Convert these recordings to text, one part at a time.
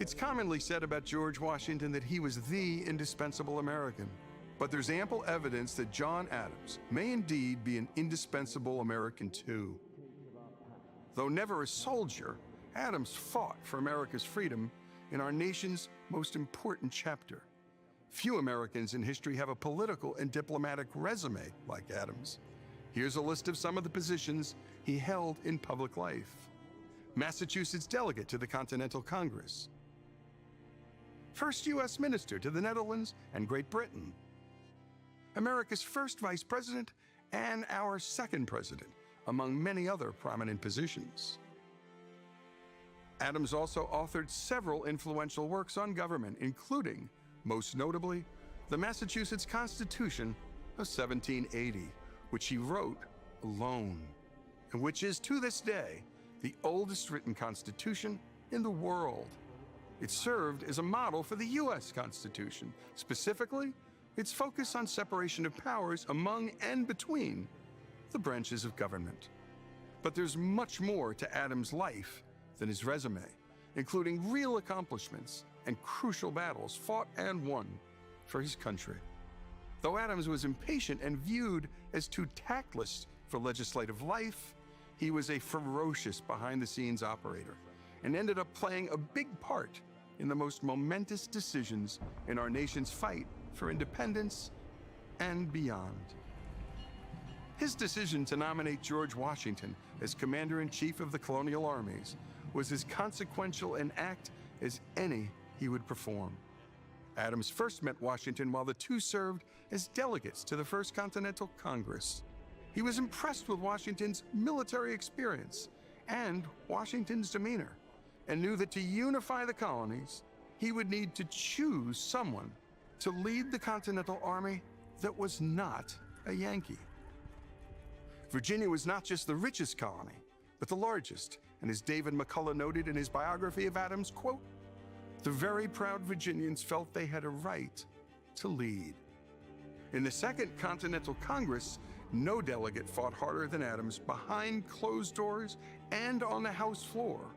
It's commonly said about George Washington that he was the indispensable American. But there's ample evidence that John Adams may indeed be an indispensable American too. Though never a soldier, Adams fought for America's freedom in our nation's most important chapter. Few Americans in history have a political and diplomatic resume like Adams. Here's a list of some of the positions he held in public life. Massachusetts delegate to the Continental Congress. First U.S. minister to the Netherlands and Great Britain. America's first vice president and our second president, among many other prominent positions. Adams also authored several influential works on government, including, most notably, the Massachusetts Constitution of 1780, which he wrote alone, and which is, to this day, the oldest written constitution in the world. It served as a model for the U.S. Constitution, specifically its focus on separation of powers among and between the branches of government. But there's much more to Adams' life than his resume, including real accomplishments and crucial battles fought and won for his country. Though Adams was impatient and viewed as too tactless for legislative life, he was a ferocious behind-the-scenes operator and ended up playing a big part in the most momentous decisions in our nation's fight for independence and beyond. His decision to nominate George Washington as Commander-in-Chief of the colonial armies was as consequential an act as any he would perform. Adams first met Washington while the two served as delegates to the First Continental Congress. He was impressed with Washington's military experience and Washington's demeanor, and knew that to unify the colonies, he would need to choose someone to lead the Continental Army that was not a Yankee. Virginia was not just the richest colony, but the largest, and as David McCullough noted in his biography of Adams, quote, "The very proud Virginians felt they had a right to lead." In the Second Continental Congress, no delegate fought harder than Adams behind closed doors and on the House floor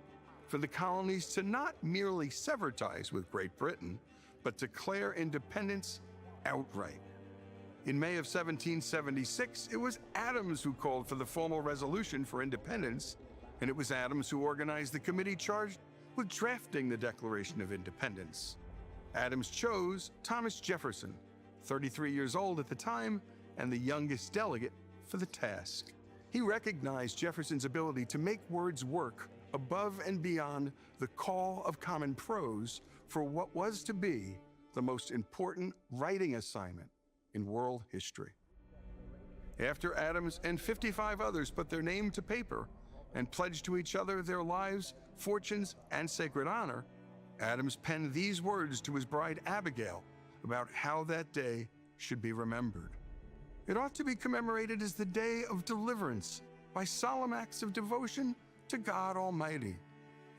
for the colonies to not merely sever ties with Great Britain, but declare independence outright. In May of 1776, it was Adams who called for the formal resolution for independence, and it was Adams who organized the committee charged with drafting the Declaration of Independence. Adams chose Thomas Jefferson, 33 years old at the time and the youngest delegate, for the task. He recognized Jefferson's ability to make words work above and beyond the call of common prose for what was to be the most important writing assignment in world history. After Adams and 55 others put their name to paper and pledged to each other their lives, fortunes, and sacred honor, Adams penned these words to his bride Abigail about how that day should be remembered. It ought to be commemorated as the day of deliverance by solemn acts of devotion to God Almighty.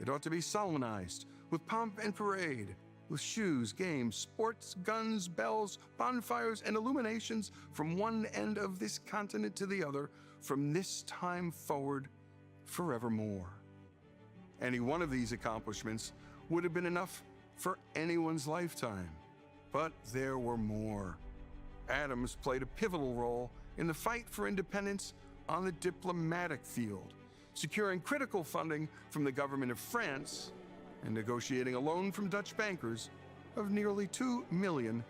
It ought to be solemnized with pomp and parade, with shoes, games, sports, guns, bells, bonfires, and illuminations from one end of this continent to the other, from this time forward, forevermore. Any one of these accomplishments would have been enough for anyone's lifetime, but there were more. Adams played a pivotal role in the fight for independence on the diplomatic field, securing critical funding from the government of France and negotiating a loan from Dutch bankers of nearly $2 million.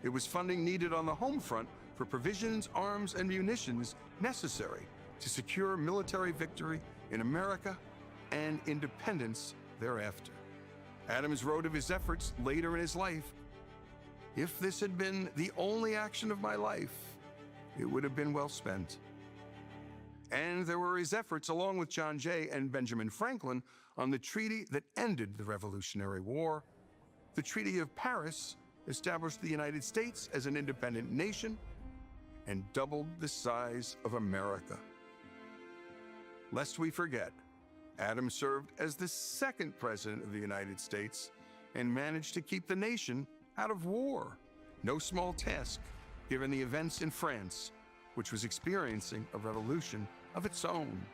It was funding needed on the home front for provisions, arms, and munitions necessary to secure military victory in America and independence thereafter. Adams wrote of his efforts later in his life, "If this had been the only action of my life, it would have been well spent." And there were his efforts, along with John Jay and Benjamin Franklin, on the treaty that ended the Revolutionary War. The Treaty of Paris established the United States as an independent nation and doubled the size of America. Lest we forget, Adams served as the second president of the United States and managed to keep the nation out of war. No small task, given the events in France, which was experiencing a revolution of its own.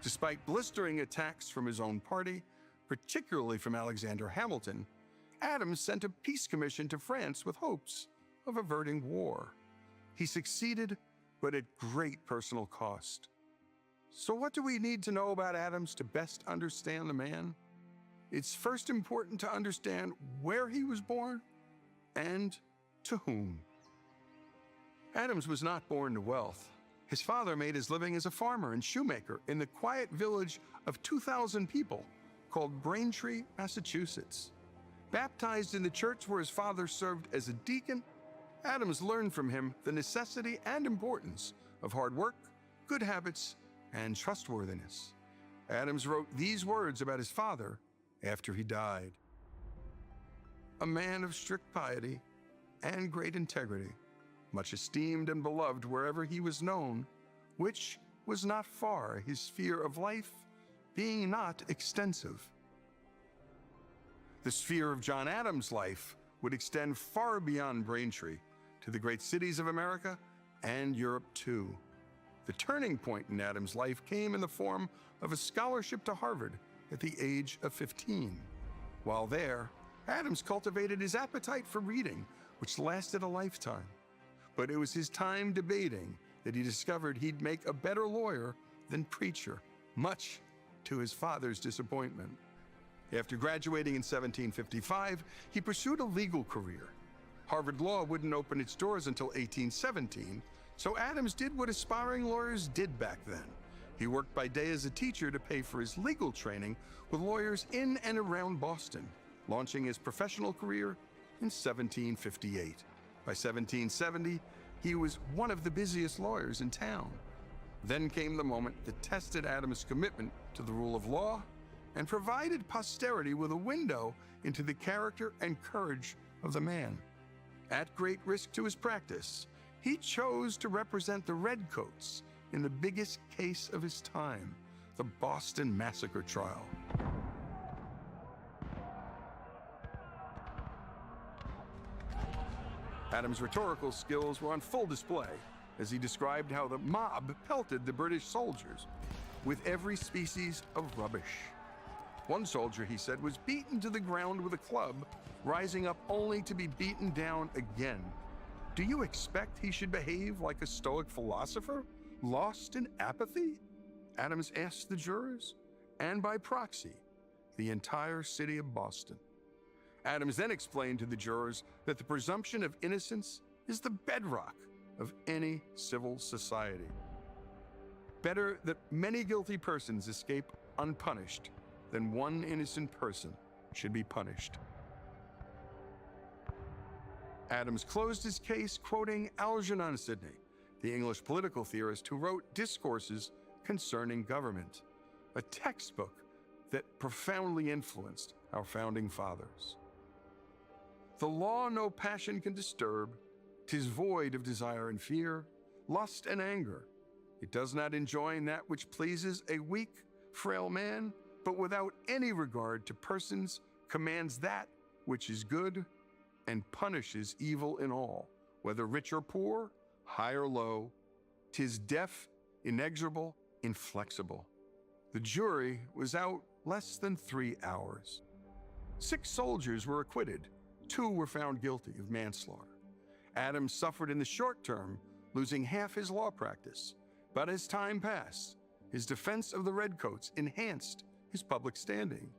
Despite blistering attacks from his own party, particularly from Alexander Hamilton, Adams sent a peace commission to France with hopes of averting war. He succeeded, but at great personal cost. So what do we need to know about Adams to best understand the man? It's first important to understand where he was born and to whom. Adams was not born to wealth. His father made his living as a farmer and shoemaker in the quiet village of 2,000 people called Braintree, Massachusetts. Baptized in the church where his father served as a deacon, Adams learned from him the necessity and importance of hard work, good habits, and trustworthiness. Adams wrote these words about his father after he died. A man of strict piety and great integrity, much esteemed and beloved wherever he was known, which was not far, his sphere of life being not extensive. The sphere of John Adams' life would extend far beyond Braintree to the great cities of America and Europe too. The turning point in Adams' life came in the form of a scholarship to Harvard at the age of 15. While there, Adams cultivated his appetite for reading, which lasted a lifetime. But it was his time debating that he discovered he'd make a better lawyer than preacher, much to his father's disappointment. After graduating in 1755, he pursued a legal career. Harvard Law wouldn't open its doors until 1817, so Adams did what aspiring lawyers did back then. He worked by day as a teacher to pay for his legal training with lawyers in and around Boston, launching his professional career in 1758. By 1770, he was one of the busiest lawyers in town. Then came the moment that tested Adams' commitment to the rule of law and provided posterity with a window into the character and courage of the man. At great risk to his practice, he chose to represent the Redcoats in the biggest case of his time, the Boston Massacre trial. Adams' rhetorical skills were on full display as he described how the mob pelted the British soldiers with every species of rubbish. One soldier, he said, was beaten to the ground with a club, rising up only to be beaten down again. Do you expect he should behave like a Stoic philosopher, lost in apathy? Adams asked the jurors, and by proxy, the entire city of Boston. Adams then explained to the jurors that the presumption of innocence is the bedrock of any civil society. Better that many guilty persons escape unpunished than one innocent person should be punished. Adams closed his case quoting Algernon Sidney, the English political theorist who wrote Discourses Concerning Government, a textbook that profoundly influenced our founding fathers. The law no passion can disturb, 'tis void of desire and fear, lust and anger. It does not enjoin that which pleases a weak, frail man, but without any regard to persons commands that which is good and punishes evil in all, whether rich or poor, high or low. 'Tis deaf, inexorable, inflexible. The jury was out less than 3 hours. 6 soldiers were acquitted. 2 were found guilty of manslaughter. Adams suffered in the short term, losing half his law practice. But as time passed, his defense of the Redcoats enhanced his public standing.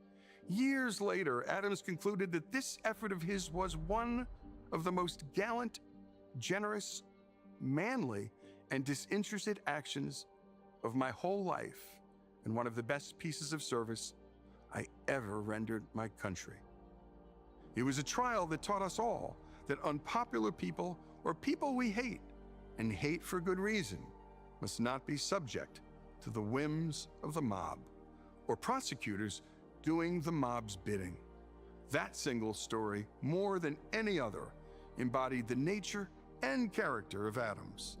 Years later, Adams concluded that this effort of his was one of the most gallant, generous, manly, and disinterested actions of my whole life, and one of the best pieces of service I ever rendered my country. It was a trial that taught us all that unpopular people, or people we hate, and hate for good reason, must not be subject to the whims of the mob, or prosecutors doing the mob's bidding. That single story, more than any other, embodied the nature and character of Adams,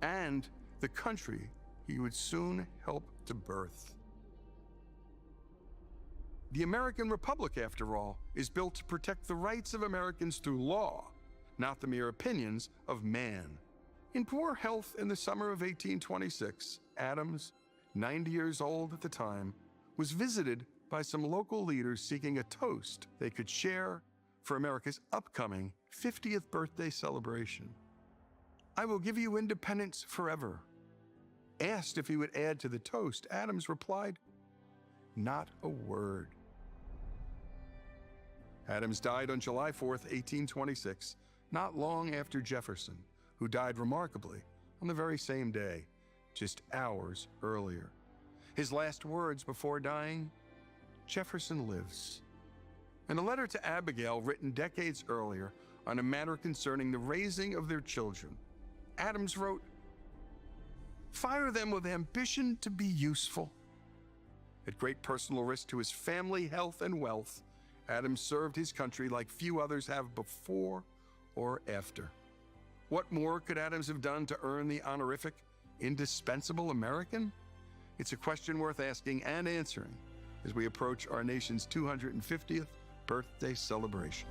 and the country he would soon help to birth. The American Republic, after all, is built to protect the rights of Americans through law, not the mere opinions of man. In poor health in the summer of 1826, Adams, 90 years old at the time, was visited by some local leaders seeking a toast they could share for America's upcoming 50th birthday celebration. "I will give you independence forever." Asked if he would add to the toast, Adams replied, "Not a word." Adams died on July 4th, 1826, not long after Jefferson, who died remarkably on the very same day, just hours earlier. His last words before dying, "Jefferson lives." In a letter to Abigail written decades earlier on a matter concerning the raising of their children, Adams wrote, "Fire them with ambition to be useful." At great personal risk to his family, health, and wealth, Adams served his country like few others have before or after. What more could Adams have done to earn the honorific indispensable American? It's a question worth asking and answering as we approach our nation's 250th birthday celebration.